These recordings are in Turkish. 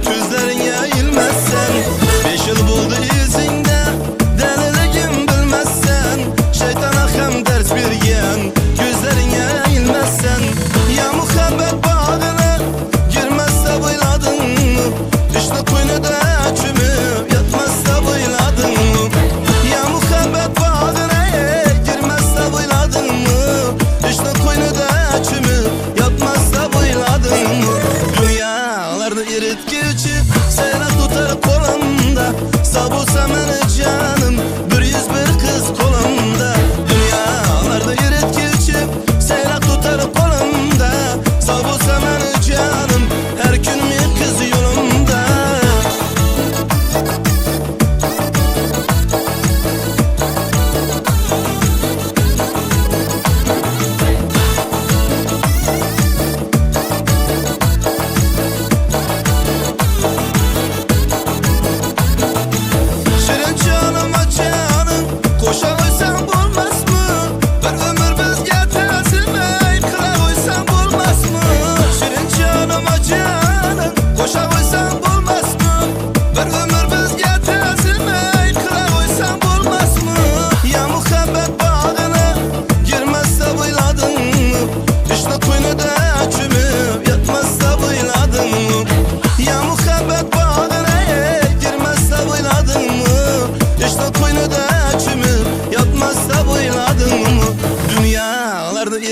Gözlerin yayılmazsan 5 yıl buldu izinde deliligim bilmezsen şeytana hem ders bergen gözlerin yayılmazsan ya muhabbet bağına girmezse buyladın mı düştü kuynuda çümüp yatmazsa buyladın mı ya muhabbet bağına girmezse buyladın mı düştü kuynuda çümüp yatmazsa buyladın mı dünyalarda eritkici seyrak tutar kolumda sağ bulsa beni canım 101 kız kolumda dünyalarda eritkici seyrak tutar kolumda sağ bulsa beni canım her gün bir kız yolumda.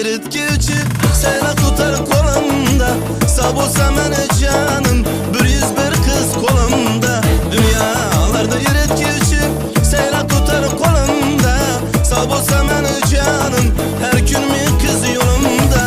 Eritkici seyrak tutar kolumda sağ bulsa beni canım 101 kız kolumda dünyalarda eritkici seyrak tutar kolumda sağ bulsa beni canım her gün bir kız yolumda.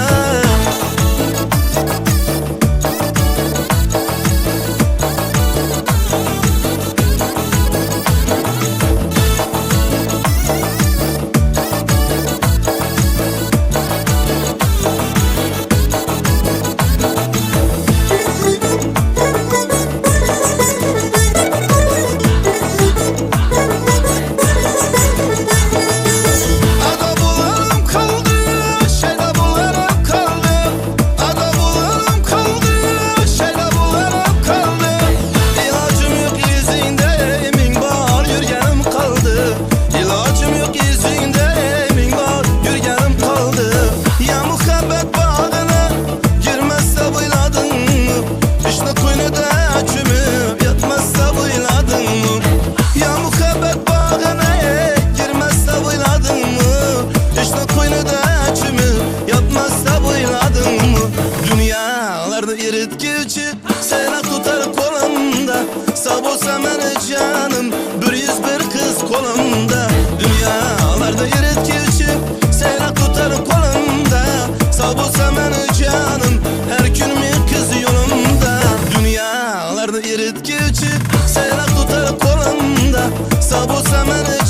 Eritkici seyrak tutar kolumda sağ bulsa beni canım 101 kız kolumda dünyalarda eritkici seyrak tutar kolumda sağ bulsa beni canım her gün bir kız yolumda dünyalarda eritkici seyrak tutar kolumda sağ bulsa beni